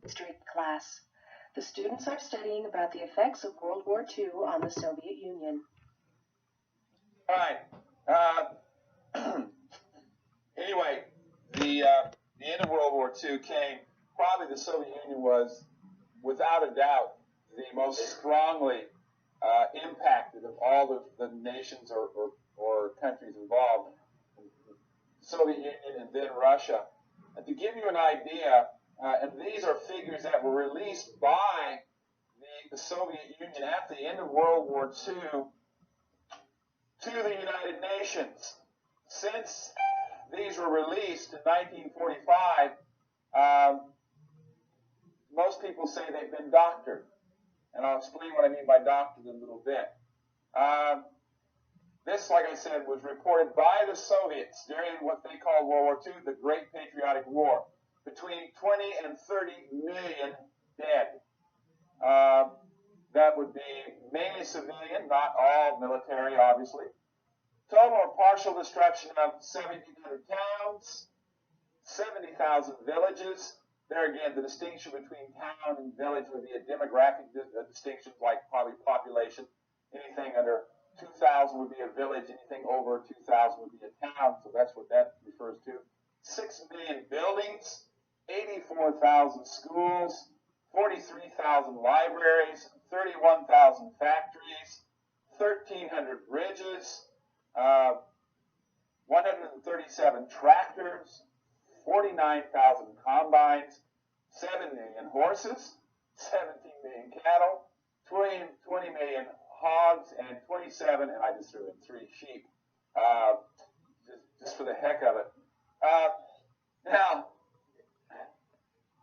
History class. The students are studying about the effects of World War II on the Soviet Union. All right. Anyway, the end of World War II came. Probably the Soviet Union was, without a doubt, the most strongly impacted of all the nations or countries involved. Soviet Union and then Russia. And to give you an idea, and these are figures that were released by the Soviet Union at the end of World War II to the United Nations. Since these were released in 1945, most people say they've been doctored. And I'll explain what I mean by doctored in a little bit. This, like I said, was reported by the Soviets during what they called World War II, the Great Patriotic War. Between 20 and 30 million dead. That would be mainly civilian, not all military, obviously. Total or partial destruction of 1,700 towns, 70,000 villages. There again, the distinction between town and village would be a demographic distinction, like probably population. Anything under 2,000 would be a village. Anything over 2,000 would be a town. So that's what that refers to. 6 million buildings, 84,000 schools, 43,000 libraries, 31,000 factories, 1,300 bridges, 137 tractors, 49,000 combines, 7 million horses, 17 million cattle, 20 million hogs, and 27, and I just threw in 3 sheep, just for the heck of it. Now,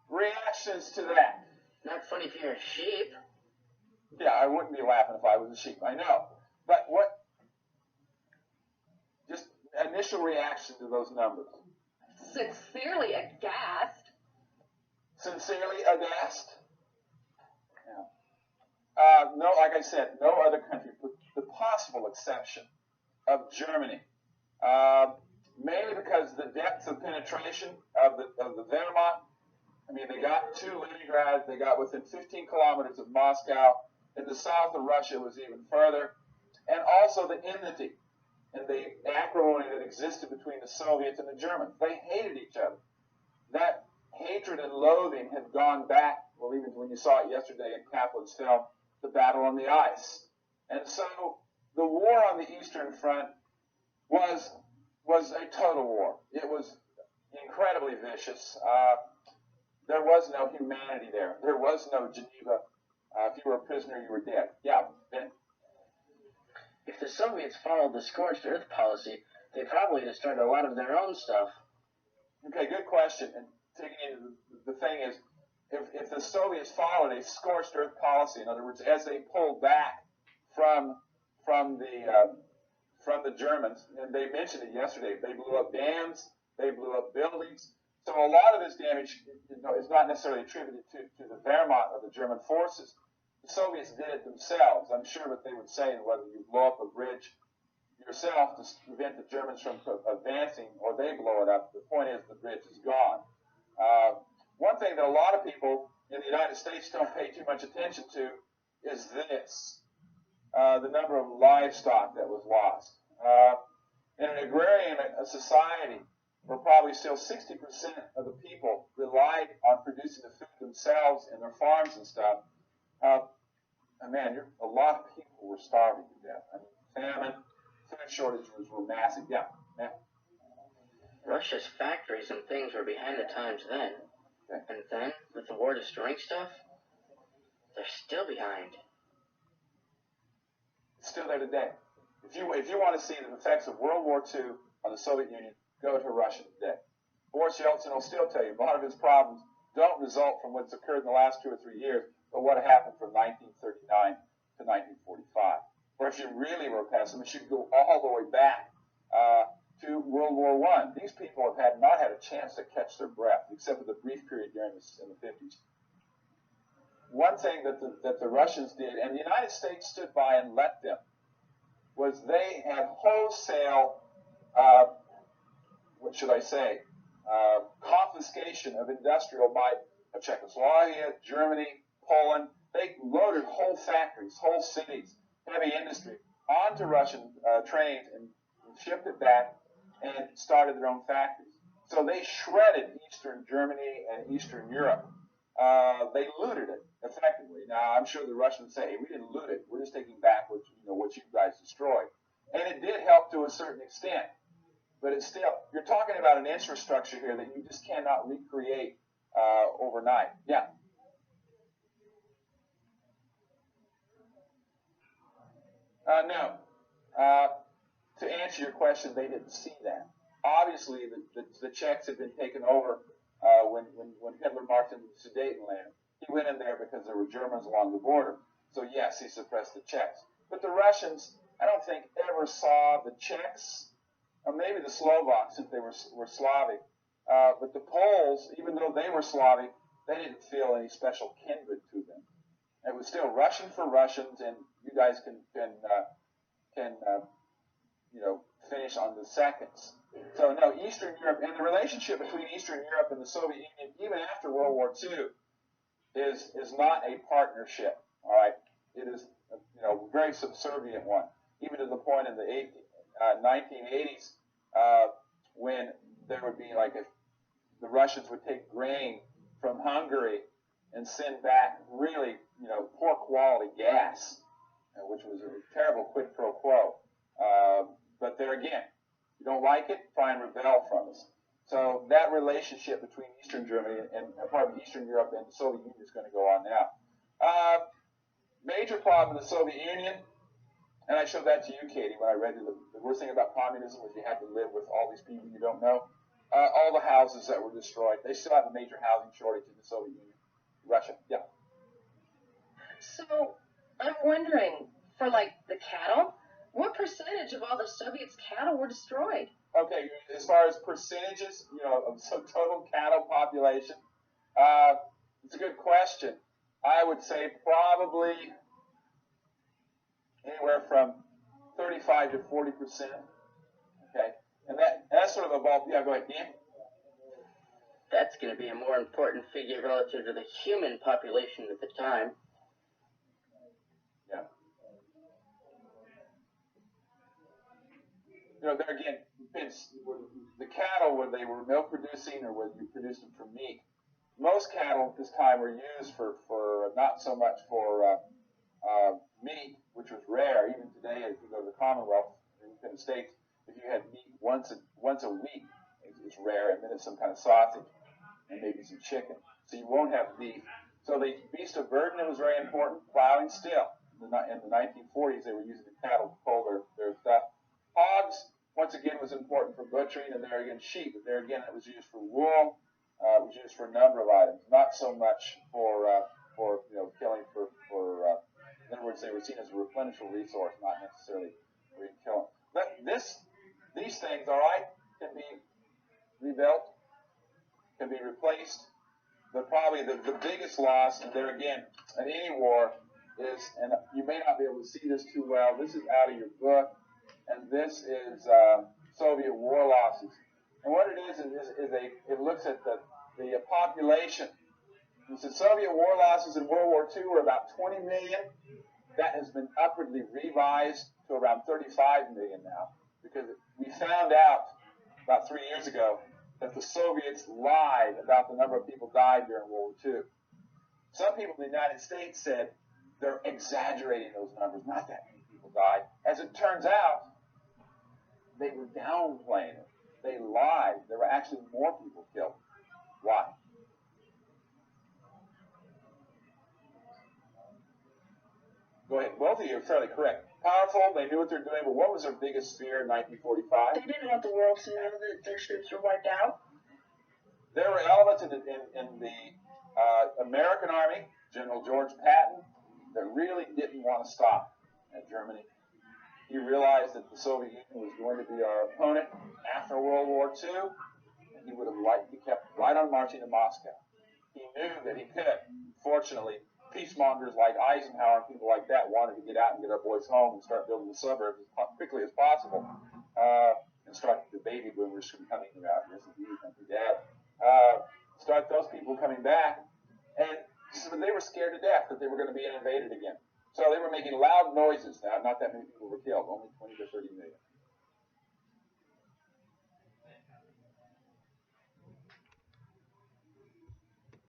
reactions to that. Not funny if you're a sheep. Yeah, I wouldn't be laughing if I was a sheep, I know. But what, just initial reaction to those numbers? Sincerely aghast. Sincerely aghast? Yeah. No, like I said, no other country, with the possible exception of Germany. Mainly because the depth of penetration of the Wehrmacht. I mean, they got to Leningrad, they got within 15 kilometers of Moscow. In the south of Russia was even further. And also the enmity and the acrimony that existed between the Soviets and the Germans. They hated each other. That hatred and loathing had gone back, well, even when you saw it yesterday in Kaplan's film, The Battle on the Ice. And so the war on the Eastern Front was a total war. It was incredibly vicious. There was no humanity there. There was no Geneva. If you were a prisoner, you were dead. Yeah, Ben? If the Soviets followed the scorched earth policy, they probably destroyed a lot of their own stuff. Okay, good question. And taking into the thing is, if the Soviets followed a scorched earth policy, in other words, as they pulled back from the Germans, and they mentioned it yesterday, they blew up dams, they blew up buildings. So a lot of this damage is not necessarily attributed to the Wehrmacht or the German forces. The Soviets did it themselves. I'm sure what they would say, whether you blow up a bridge yourself to prevent the Germans from advancing, or they blow it up, the point is the bridge is gone. One thing that a lot of people in the United States don't pay too much attention to is this, the number of livestock that was lost. In an agrarian society, where probably still 60% of the people relied on producing the food themselves in their farms and stuff, a lot of people were starving to death. I mean, famine, food shortages were massive. Yeah. Russia's factories and things were behind the times then. Okay. And then, with the war destroying stuff, they're still behind. It's still there today. If you want to see the effects of World War II on the Soviet Union, go to Russia today. Boris Yeltsin will still tell you a lot of his problems don't result from what's occurred in the last 2 or 3 years, but what happened from 1939 to 1945. Or if you really were pessimist, you could go all the way back to World War I. These people have not had a chance to catch their breath, except for the brief period during in the 50s. One thing that the Russians did, and the United States stood by and let them, was they had wholesale, confiscation of industrial by of Czechoslovakia, Germany, Poland. They loaded whole factories, whole cities, heavy industry onto Russian trains and shipped it back and started their own factories. So they shredded Eastern Germany and Eastern Europe. They looted it effectively. Now, I'm sure the Russians say, hey, we didn't loot it. We're just taking back what you guys destroyed. And it did help to a certain extent. But it's still, you're talking about an infrastructure here that you just cannot recreate overnight. Yeah. No. To answer your question, they didn't see that. Obviously, the Czechs had been taken over when Hitler marched into the Sudetenland. He went in there because there were Germans along the border. So yes, he suppressed the Czechs. But the Russians, I don't think, ever saw the Czechs, or maybe the Slovaks, since they were Slavic. But the Poles, even though they were Slavic, they didn't feel any special kindred to them. It was still Russian for Russians, and you guys can finish on the seconds. So no, Eastern Europe, and the relationship between Eastern Europe and the Soviet Union, even after World War II, is not a partnership. All right, it is a very subservient one, even to the point in the 1980s when there would be the Russians would take grain from Hungary and send back really poor quality gas, which was a terrible quid pro quo. But there again, you don't like it, try and rebel from us. So that relationship between Eastern Germany and Eastern Europe and the Soviet Union is going to go on now. Major problem in the Soviet Union, and I showed that to you, Katie, when I read you. The worst thing about communism was you had to live with all these people you don't know. All the houses that were destroyed. They still have a major housing shortage in the Soviet Union. Russia, yeah. So I'm wondering, for the cattle, what percentage of all the Soviets' cattle were destroyed? Okay, as far as percentages, of total cattle population, it's a good question. I would say probably anywhere from 35 to 40%. Okay, and that's sort of a ball. Yeah, go ahead, Dan. That's going to be a more important figure relative to the human population at the time. Yeah. There again, the cattle, whether they were milk producing or whether you produced them for meat, most cattle at this time were used for not so much for meat, which was rare. Even today, if you go to the Commonwealth in the States, if you had meat once a week, it's rare, and then it's some kind of sausage and maybe some chicken. So you won't have beef. So the beast of burden, it was very important. Plowing still. In the 1940s, they were using the cattle to pull their stuff. Hogs, once again, was important for butchering, and there again, sheep. But there again, it was used for wool. It was used for a number of items, not so much for killing in other words, they were seen as a replenishable resource, not necessarily for you to kill them. But these things, all right, can be rebuilt, can be replaced, but probably the biggest loss, and there again, in any war, is, and you may not be able to see this too well, this is out of your book, and this is Soviet war losses. And what it is it looks at the population. It says Soviet war losses in World War II were about 20 million. That has been upwardly revised to around 35 million now, because we found out about 3 years ago that the Soviets lied about the number of people died during World War II. Some people in the United States said they're exaggerating those numbers, not that many people died. As it turns out, they were downplaying it. They lied. There were actually more people killed. Why? Go ahead. Both of you are fairly correct. Powerful, they knew what they're doing, but what was their biggest fear in 1945? They didn't want the world to know that their troops were wiped out. There were elements in the American Army, General George Patton, that really didn't want to stop at Germany. He realized that the Soviet Union was going to be our opponent after World War II, and he would have liked to kept right on marching to Moscow. He knew that he could. Fortunately, peacemongers like Eisenhower and people like that wanted to get out and get our boys home and start building the suburbs as quickly as possible, and start the baby boomers from coming out. Yes, indeed, thank you, Dad. Start those people coming back. And so they were scared to death that they were going to be invaded again. So they were making loud noises. Now, not that many people were killed, only 20 to 30 million.